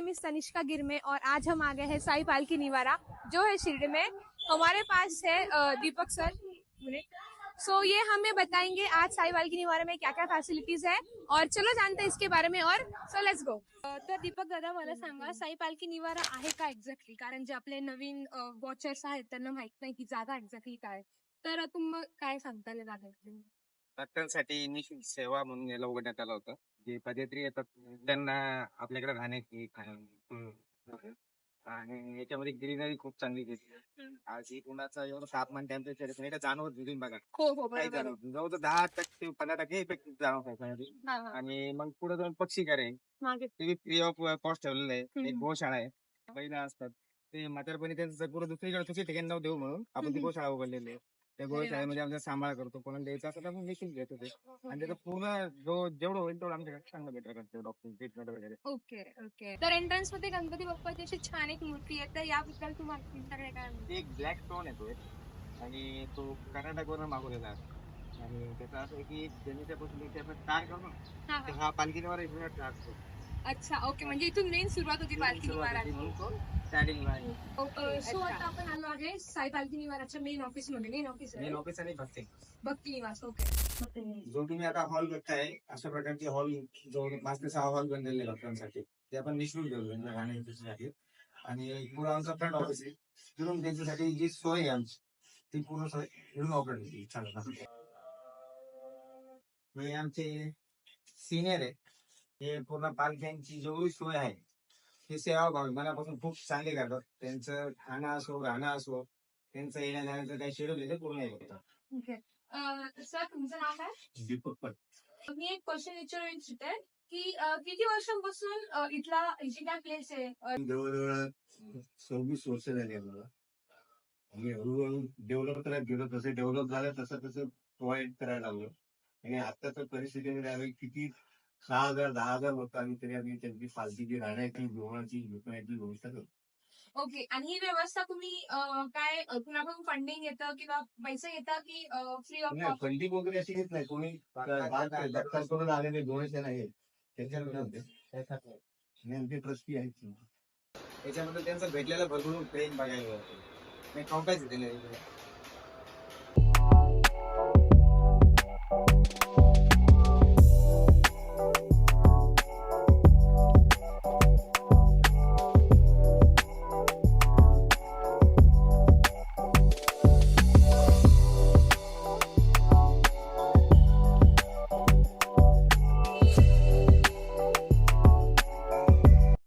Name is Tanishka Girme और आज हम आ गए हैं साई पालकी निवारा जो है शिरडी में। हमारे पास है दीपक सर। सो ये हमें बताएंगे आज साई पालकी निवारा में क्या क्या फॅसिलिटीज है और चलो जानते हैं इसके बारे में और सो लेट्स गो। तर दीपक दादा मला सांगा साई पालकी निवारा आहे का एक्झॅक्टली, कारण जे आपले नवीन वॉचर्स आहेत त्यांना माहित नाही की जागा एक्झॅक्टली काय, तर तुम्ही काय सांगता या जागेबद्दल? भक्तांसाठी निःशुल्क सेवा म्हणून याला उघडण्यात आलं होतं. जे पदयात्री येतात त्यांना आपल्याकडे राहण्याची आणि याच्यामध्ये ग्रीनरी खूप चांगली घेतली. आज ही उन्हाचा एवढं तापमान टेम्परेचर पण इथे जाणवत तुम्ही बघा हो हो काही बरोबर. जाणवत जवळ 10% 15% इफेक्ट जाणवत आहे. हा, हा. आणि मग पुढे जाऊन पक्षी करे मागे ते फ्री ऑफ कॉस्ट ठेवलेलं आहे. एक हम्म. गोशाळा आहे. बैल असतात ते म्हातारपणी त्यांचं जर दुसरीकडे दुसरी ठिकाणी नाव देऊ म्हणून आपण ती हम्म. गोशाळा उघडलेली आहे. त्या गोशाळेमध्ये आमचा सांभाळ करतो. कोणाला द्यायचं असं आपण निश्चित घेतो ते. आणि त्याचं पूर्ण जेवढं होईल तेवढं आमच्याकडे चांगलं बेटर करतो डॉक्टर ट्रीटमेंट वगैरे. Okay okay. तर एंट्रन्स मध्ये गणपती बाप्पाची अशी छान एक मूर्ती आहे, तर याबद्दल तुम्हाला तुमच्याकडे काय म्हणणं? ते एक ब्लॅक स्टोन येतो आणि तो कर्नाटकवरून मागवलेला आहे. आणि त्याचं असं आहे की जमिनीच्यापासून ते आपण तयार करतो ना, हा, ते हा. हा पालखीवर इथूनच असतो. अच्छा ओके, म्हणजे इथून मेन सुरुवात होती पालखी निवाराची. स्टार्टिंगला आहे. ओके. सो आता आपण आलो आहे साई पालखी निवाराच्या मेन ऑफिस मध्ये. मेन ऑफिस मेन ऑफिस आणि भक्ती भक्ती निवास. ओके. जो तुम्ही आता हॉल बघताय अशा प्रकारचे हॉल जो 5 ते 6 हॉल बनलेले आहेत भक्तांसाठी ते आपण निशुल्क देतो त्यांना राहण्यासाठी. आणि पुढे आमचा फ्रंट ऑफिस आहे तिथून त्यांच्यासाठी जी सोय आहे आमची ती पूर्ण सोय इथून ऑपरेट होती. चालेल. हे आमचे सिनियर आहे. हे पूर्ण पालख्यांची जेवढी सोय आहे ही सेवा भावी मनापासून खूप चांगली करतात. त्यांचं खाणं असो राहणं असो त्यांचं येण्या जाण्याचं काही शेड्यूल आहे ते पूर्ण हे करतात. ओके. सर तुमचं नाव काय? दीपक पट. मी एक क्वेश्चन विचारू इच्छिते की किती वर्षांपासून इथला जी काय प्लेस आहे जवळजवळ 26 वर्ष झाली आम्हाला. आम्ही हळूहळू डेव्हलप करायला गेलो, तसे डेव्हलप झालं तसं प्रोव्हाइड करायला लागलो. आणि आताच्या परिस्थितीमध्ये आम्ही किती 6,000 10,000 लोक आम्ही तरी आम्ही त्यांची पालखीची राहण्याची जेवणाची झोपण्याची व्यवस्था करतो. ओके. आणि ही व्यवस्था तुम्ही काय कुणाकडून फंडिंग येतं किंवा पैसे येतात की फ्री ऑफ नाही, फंडिंग वगैरे अशी घेत नाही कोणी. भक्तांकडून आलेले डोनेशन आहे त्याच्यावर नेमके ट्रस्टी आहेत. याच्यामध्ये त्यांचं भेटलेलं भरपूर प्रेम बघायला मिळतं. मी काउंटायचं दिलं.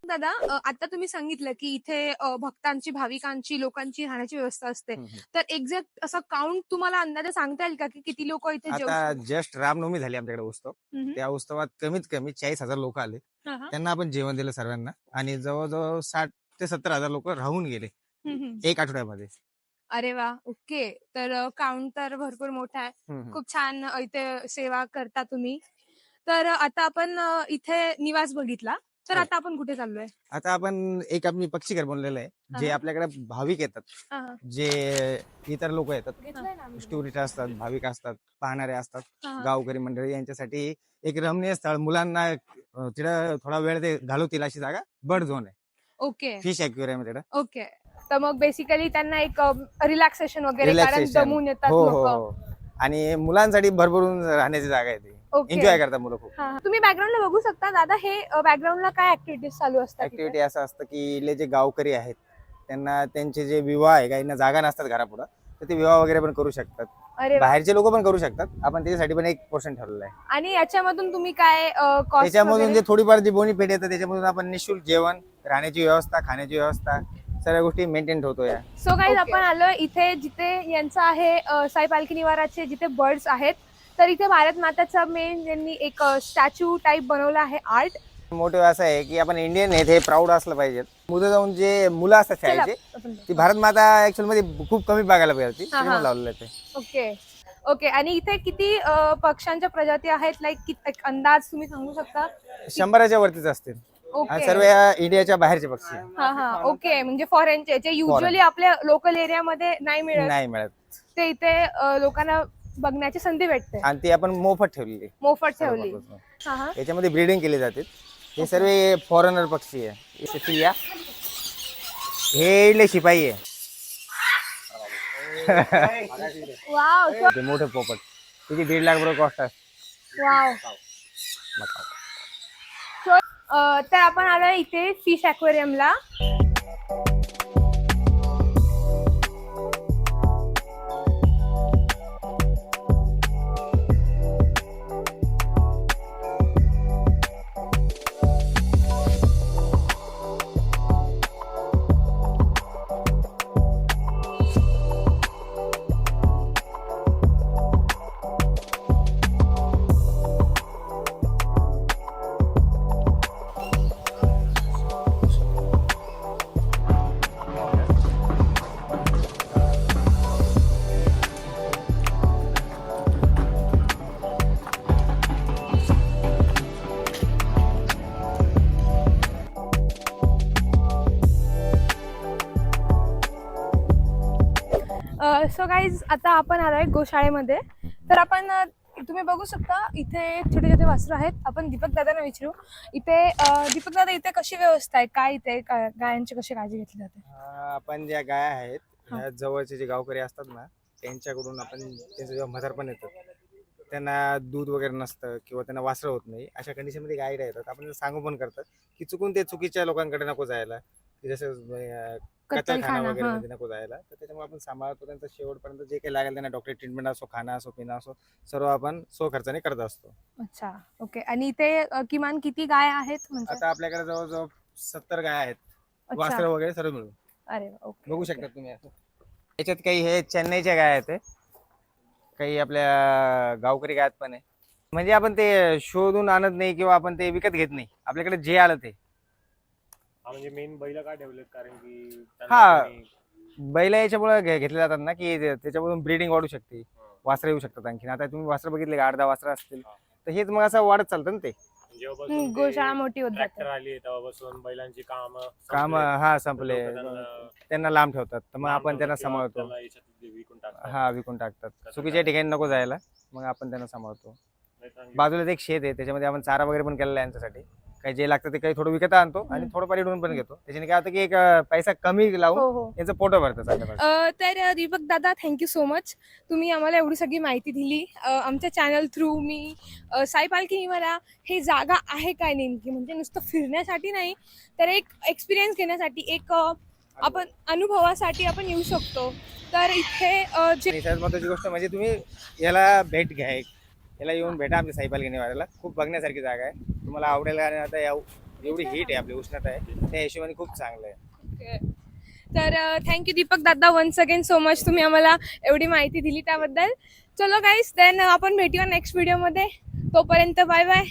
दादा आता तुम्ही सांगितलं की इथे भक्तांची भाविकांची लोकांची राहण्याची व्यवस्था असते, तर एक्झॅक्ट असं काउंट तुम्हाला अंदाजे सांगता येईल का की किती लोक इथे जेवू आता शकतात? जस्ट रामनवमी झाली आमच्याकडे उत्सव. हम्म. त्या उत्सवात कमीत कमी 40,000 लोक आले. हा, हा. त्यांना आपण जेवण दिलं सर्वांना आणि जवळजवळ 60 ते 70,000 लोक राहून गेले हम्म. एक आठवड्यामध्ये. अरे वा. ओके. तर काउंट तर भरपूर मोठा आहे. खूप छान इथे सेवा करता तुम्ही. तर आता आपण इथे निवास बघितला, तर हो. आता आपण कुठे चाललोय? आता आपण एक आम्ही पक्षीघर बनलेलं आहे जे हा. आपल्याकडे भाविक येतात, हा, हा. जे इतर लोक येतात, घेतलंय ना आम्ही. टुरिस्ट असतात, भाविक असतात, पाहणारे असतात, हा, हा. गावकरी मंडळी यांच्यासाठी एक रमणीय स्थळ मुलांना तिथं थोडा वेळ ते घालवतील अशी जागा बर्ड झोन आहे. ओके फिश ॲक्वेरियम आहे तिथं. ओके. तर मग बेसिकली त्यांना एक रिलॅक्सेशन वगैरे, कारण Relaxation. दमून येतात हो हो लोक. हो. आणि मुलांसाठी भरभरून राहण्याची जागा आहे ती. ओके. एन्जॉय करतात मुलं खूप. हा, हा. तुम्ही बॅकग्राऊंडला बघू शकता दादा, हे बॅकग्राऊंडला काय ऍक्टिव्हिटीज चालू असतात इथे? ऍक्टिव्हिटी असं असतं की इथले जे गावकरी आहेत त्यांना त्यांचे जे विवाह आहे, काहींना जागा नसतात घरापुढं, तर ते विवाह वगैरे पण करू शकतात. अरे वा. बाहेरचे लोक पण करू शकतात. आपण त्याच्यासाठी पण एक पोर्शन ठरवलेलं आहे. आणि याच्यामधून तुम्ही काय कॉस्ट त्याच्यामधून जे थोडीफार जी बोनीफिट येतं त्याच्यामधून आपण निःशुल्क जेवण, राहण्याची व्यवस्था, खाण्याची व्यवस्था सर्व गोष्टी मेंटेन ठेवतो या. सो गाईज आपण आलोय इथे जिथे यांचं आहे साई पालखी निवाराचे जिथे बर्ड्स आहेत, तर इथे भारत माताचा मेन यांनी एक स्टॅच्यू टाइप बनवला आहे आर्ट. मोटिव्ह असं आहे की आपण इंडियन आहेत हे प्राऊड असलं पाहिजे. मुलं जाऊन जे मुलं असतात शाळेचे ती भारत माता ऍक्च्युअल मध्ये खूप कमी बघायला पाहिजे हा, हा. लावलेलं आहे ते. Okay okay. आणि इथे किती पक्ष्यांच्या प्रजाती आहेत, लाईक एक अंदाज तुम्ही सांगू शकता? 100च्या वरतीच असतील. ओके. सर्व या इंडियाच्या बाहेरचे पक्षी आहे. हा हा. ओके. म्हणजे फॉरेनचे जे युजली आपल्या लोकल एरियामध्ये नाही मिळत, नाही मिळत ते इथे लोकांना बघण्याची संधी भेटते. आणि ती आपण मोफत ठेवलेली. मोफत ठेवली. हा हा. याच्यामध्ये ब्रीडिंग केली जाते. हे सर्व फॉरेनर पक्षी आहे. शिपिया हे इडले शिपाई आहे. वाव ते मोठे पोपट तिथे 1.5 लाख रुपये कॉस्ट आहे. वाव. तर आपण आलो इथे फिश ॲक्वेरियमला. सो गाईज आता आपण आलोय गोशाळेमध्ये. तर आपण तुम्ही बघू शकता इथे छोटे छोटे वासरू आहेत. आपण दीपक दादांना विचारू इथे दीपक दादा इथे कशी व्यवस्था आहे, काय इथे गायांची कशी काळजी घेतली जाते? आपण ज्या गाय आहेत ह्या जवळचे जे गावकरी असतात ना त्यांच्याकडून आपण त्यांचं जेव्हा म्हातारपण येतं त्यांना दूध वगैरे नसतं किंवा त्यांना वासरं होत नाही अशा कंडिशनमध्ये गायला येतात. आपण सांगू पण करतात की चुकून ते चुकीच्या लोकांकडे नको जायला, की जसं कत्तलखाना वगैरे मध्ये नको जायला. तर त्याच्यामुळे आपण सांभाळतो त्यांचं शेवटपर्यंत जे काही लागेल त्यांना डॉक्टर ट्रीटमेंट असो, खाना असो, पिणं असो सर्व आपण खर्चाने करत असतो. अच्छा ओके. आणि इथे किमान किती गाय आहेत म्हणजे? आता आपल्याकडे जवळजवळ 70 गाय आहेत, अच्छा. वासरं वगैरे सर्व मिळून. अरे ओके. बघू शकता तुम्ही. याच्यात काही हे चेन्नईच्या गाय आहेत, काही आपल्या गावकरी गायात पण आहे. म्हणजे आपण ते शोधून आणत नाही किंवा आपण ते विकत घेत नाही, आपल्याकडे जे आलं ते. म्हणजे मेन बैल का ठेवलेत कारण की हा बैल याच्यामुळे घेतले जातात ना की त्याच्यामधून ब्रीडिंग वाढू शकते, वासरं येऊ शकतात आणखी. आता तुम्ही वासरं बघितले का 8-10 वासरं असतील तर हेच मग असं वाढत चालतं ना. ते गोशाळा मोठी होत ट्रॅक्टर जाते. आली तेव्हापासून बैलांची काम संपले त्यांना लांब ठेवतात तर मग आपण त्यांना सांभाळतो. विकून टाकतात. चुकीच्या ठिकाणी नको जायला, मग आपण त्यांना सांभाळतो. बाजूला एक शेत आहे त्याच्यामध्ये आपण चारा वगैरे पण केलेला आहे यांच्यासाठी. काही जे लागतं ते काही थोडं विकत आणतो आणि थोडंफार इडून पण घेतो. त्याच्याने काय होतं की एक पैसा कमी लावून यांचं पोट भरतं चांगलं. तर दीपक दादा थँक्यू सो मच. तुम्ही आम्हाला एवढी सगळी माहिती दिली. आमच्या चॅनल थ्रू मी साई पालखी निवारा हे जागा आहे काय नेमकी, म्हणजे नुसतं फिरण्यासाठी नाही तर एक एक्सपिरियन्स घेण्यासाठी, एक आपण अनुभवासाठी आपण येऊ शकतो. तर इथे सर्वात महत्त्वाची गोष्ट म्हणजे तुम्ही याला भेट घ्या, याला येऊन भेटा आमच्या साई पालखी निवाऱ्याला. खूप बघण्यासारखी जागा आहे, तुम्हाला आवडेल. आणि आता एवढी हीट आहे, आपली उष्णता आहे, त्या हिशोबाने खूप चांगलं आहे. तर थँक्यू दीपक दादा वन्स अगेन सो मच. तुम्ही आम्हाला एवढी माहिती दिली त्याबद्दल. चलो गाईस देन आपण भेटूया नेक्स्ट व्हिडिओमध्ये. तोपर्यंत bye bye.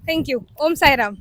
Thank you. Om Sairam.